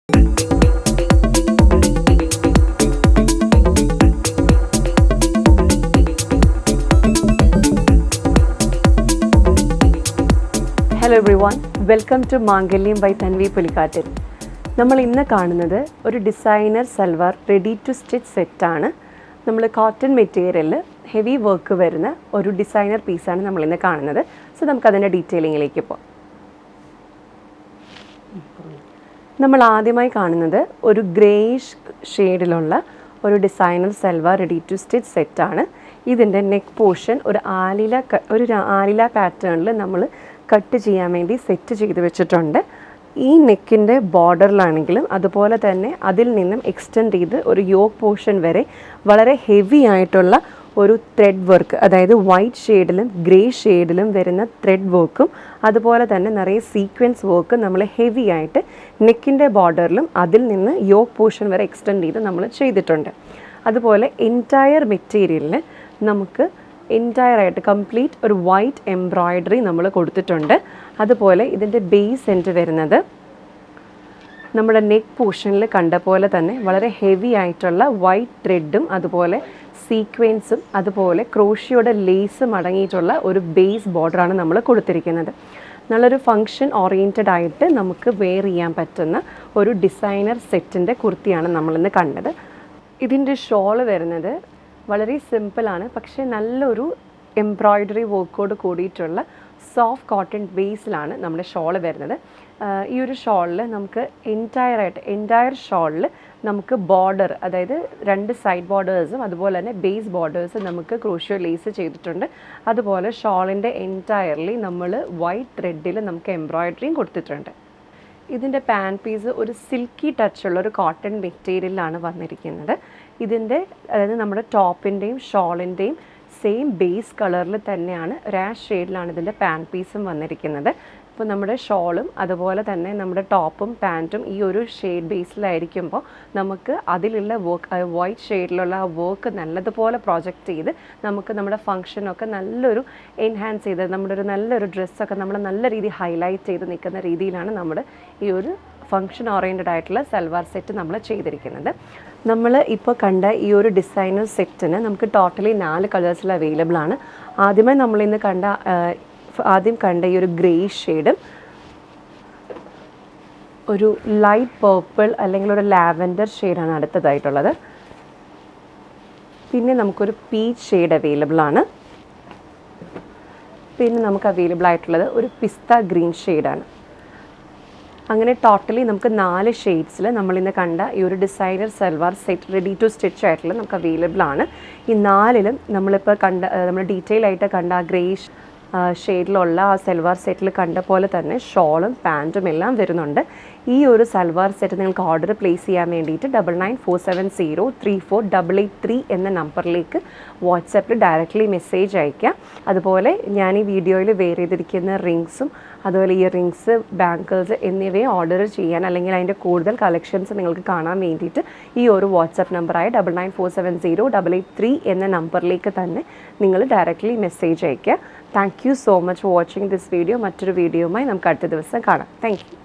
Hello everyone, welcome to Mangalyam by Tanvi Pulikkattil. നമ്മൾ ഇന്ന് കാണുന്നത് ഒരു designer salwar ready to stitch സെറ്റാണ്. നമ്മൾ കോട്ടൺ മെറ്റീരിയലിൽ ഹെവി വർക്ക് വരുന്ന ഒരു ഡിസൈനർ പീസാണ് നമ്മൾ ഇന്ന് കാണുന്നത്. സോ നമുക്കതിൻ്റെ ഡീറ്റെയിലിങ്ങിലേക്ക് പോകാം. നമ്മൾ ആദ്യമായി കാണുന്നത് ഒരു ഗ്രേയിഷ് ഷെയ്ഡിലുള്ള ഒരു designer salwar ready to stitch സെറ്റാണ്. ഇതിൻ്റെ നെക്ക് പോർഷൻ ഒരു ആലില പാറ്റേണിൽ നമ്മൾ കട്ട് ചെയ്യാൻ വേണ്ടി സെറ്റ് ചെയ്ത് വെച്ചിട്ടുണ്ട്. ഈ നെക്കിൻ്റെ ബോർഡറിലാണെങ്കിലും അതുപോലെ തന്നെ അതിൽ നിന്നും എക്സ്റ്റെൻഡ് ചെയ്ത് ഒരു യോക്ക് പോർഷൻ വരെ വളരെ ഹെവി ആയിട്ടുള്ള ഒരു ത്രെഡ് വർക്ക്, അതായത് വൈറ്റ് ഷെയ്ഡിലും ഗ്രേ ഷെയ്ഡിലും വരുന്ന ത്രെഡ് വർക്കും അതുപോലെ തന്നെ നിറയെ സീക്വൻസ് വർക്ക് നമ്മൾ ഹെവി ആയിട്ട് നെക്കിൻ്റെ ബോർഡറിലും അതിൽ നിന്ന് യോക്ക് പോർഷൻ വരെ എക്സ്റ്റെൻഡ് ചെയ്ത് നമ്മൾ ചെയ്തിട്ടുണ്ട്. അതുപോലെ എൻറ്റയർ മെറ്റീരിയലിന് നമുക്ക് എൻറ്റയറായിട്ട് കംപ്ലീറ്റ് ഒരു വൈറ്റ് എംബ്രോയ്ഡറി നമ്മൾ കൊടുത്തിട്ടുണ്ട്. അതുപോലെ ഇതിൻ്റെ ബേസ് സെൻറ്റർ വരുന്നത് നമ്മുടെ നെക്ക് പോർഷനിൽ കണ്ട പോലെ തന്നെ വളരെ ഹെവി ആയിട്ടുള്ള വൈറ്റ് ത്രെഡും അതുപോലെ സീക്വൻസും അതുപോലെ ക്രോഷിയോടെ ലേസും അടങ്ങിയിട്ടുള്ള ഒരു ബേസ് ബോർഡറാണ് നമ്മൾ കൊടുത്തിരിക്കുന്നത്. നല്ലൊരു ഫങ്ഷൻ ഓറിയൻറ്റഡ് ആയിട്ട് നമുക്ക് വെയർ ചെയ്യാൻ പറ്റുന്ന ഒരു ഡിസൈനർ സെറ്റിൻ്റെ കുർത്തിയാണ് നമ്മളിന്ന് കണ്ടത്. ഇതിൻ്റെ ഷോള് വരുന്നത് വളരെ സിമ്പിളാണ്, പക്ഷേ നല്ലൊരു എംബ്രോയ്ഡറി വർക്കോട് കൂടിയിട്ടുള്ള സോഫ്റ്റ് കോട്ടൺ ബേസിലാണ് നമ്മുടെ ഷോള് വരുന്നത്. ഈ ഒരു ഷോളിൽ നമുക്ക് എൻറ്റയർ ഷോളിൽ നമുക്ക് ബോർഡർ, അതായത് 2 സൈഡ് ബോർഡേഴ്സും അതുപോലെ തന്നെ ബേസ് ബോർഡേഴ്സും നമുക്ക് ക്രോഷ്യോ ലേസ് ചെയ്തിട്ടുണ്ട്. അതുപോലെ ഷോളിൻ്റെ എൻറ്റയർലി നമ്മൾ വൈറ്റ് ത്രെഡിൽ നമുക്ക് എംബ്രോയ്ഡറിയും കൊടുത്തിട്ടുണ്ട്. ഇതിൻ്റെ പാൻ പീസ് ഒരു സിൽക്കി ടച്ചുള്ള ഒരു കോട്ടൺ മെറ്റീരിയലാണ് വന്നിരിക്കുന്നത്. ഇതിൻ്റെ അതായത് നമ്മുടെ ടോപ്പിൻ്റെയും ഷോളിൻ്റെയും സെയിം ബേസ് കളറിൽ തന്നെയാണ് റാഷ് ഷെയ്ഡിലാണ് ഇതിൻ്റെ പാൻ പീസും വന്നിരിക്കുന്നത്. ഇപ്പോൾ നമ്മുടെ ഷോളും അതുപോലെ തന്നെ നമ്മുടെ ടോപ്പും പാൻറ്റും ഈ ഒരു ഷെയ്ഡ് ബേസിലായിരിക്കുമ്പോൾ നമുക്ക് അതിലുള്ള വർക്ക്, വൈറ്റ് ഷെയ്ഡിലുള്ള ആ വർക്ക് നല്ലതുപോലെ പ്രൊജക്റ്റ് ചെയ്ത് നമുക്ക് നമ്മുടെ ഫങ്ഷനൊക്കെ നല്ലൊരു എൻഹാൻസ് ചെയ്ത് നമ്മുടെ നല്ലൊരു ഡ്രസ്സൊക്കെ നമ്മൾ നല്ല രീതിയിൽ ഹൈലൈറ്റ് ചെയ്ത് നിൽക്കുന്ന രീതിയിലാണ് നമ്മുടെ ഈ ഒരു ഫങ്ഷൻ ഓറിയൻറ്റഡ് ആയിട്ടുള്ള സൽവാർ സെറ്റ് നമ്മൾ ചെയ്തിരിക്കുന്നത്. നമ്മൾ ഇപ്പോൾ കണ്ട ഈ ഒരു ഡിസൈനർ സെറ്റിന് നമുക്ക് ടോട്ടലി 4 കളേഴ്സിൽ അവൈലബിൾ ആണ്. ആദ്യമായി നമ്മളിന്ന് ആദ്യം കണ്ട ഈ ഒരു ഗ്രേ ഷെയ്ഡും ഒരു ലൈറ്റ് പേർപ്പിൾ അല്ലെങ്കിൽ ഒരു ലാവൻഡർ ഷെയ്ഡാണ് അടുത്തതായിട്ടുള്ളത്. പിന്നെ നമുക്കൊരു പീച്ച് ഷെയ്ഡ് അവൈലബിൾ ആണ്. പിന്നെ നമുക്ക് അവൈലബിൾ ആയിട്ടുള്ളത് ഒരു പിസ്ത ഗ്രീൻ ഷെയ്ഡാണ്. അങ്ങനെ ടോട്ടലി നമുക്ക് 4 ഷെയ്ഡ്സിൽ നമ്മളിന്ന് കണ്ട ഈ ഒരു designer salwar set ready to stitch ആയിട്ടുള്ള നമുക്ക് അവൈലബിൾ ആണ്. ഈ 4ലും നമ്മളിപ്പോൾ നമ്മൾ ഡീറ്റെയിൽ ആയിട്ട് കണ്ട ആ ഗ്രേഷ് ഷെയ്ഡിലുള്ള ആ സൽവാർ സെറ്റിൽ കണ്ട പോലെ തന്നെ ഷോളും പാൻറ്റും എല്ലാം വരുന്നുണ്ട്. ഈ ഒരു സൽവാർ സെറ്റ് നിങ്ങൾക്ക് ഓർഡർ പ്ലേസ് ചെയ്യാൻ വേണ്ടിയിട്ട് 9947034883 എന്ന നമ്പറിലേക്ക് വാട്സാപ്പിൽ ഡയറക്റ്റ്ലി മെസ്സേജ് അയയ്ക്കുക. അതുപോലെ ഞാൻ ഈ വീഡിയോയിൽ വെയർ ചെയ്തിരിക്കുന്ന റിങ്സും അതുപോലെ ഈ റിങ്സ്, ബാങ്കിൾസ് എന്നിവയെ ഓർഡർ ചെയ്യാൻ അല്ലെങ്കിൽ അതിൻ്റെ കൂടുതൽ കളക്ഷൻസ് നിങ്ങൾക്ക് കാണാൻ വേണ്ടിയിട്ട് ഈ ഒരു വാട്സാപ്പ് നമ്പറായ 9947034883 എന്ന നമ്പറിലേക്ക് തന്നെ നിങ്ങൾ ഡയറക്റ്റ്ലി മെസ്സേജ് അയയ്ക്കുക. Thank you so much for watching this video. മറ്റൊരു വീഡിയോയുമായി നമുക്ക് അടുത്ത ദിവസം കാണാം. Thank you.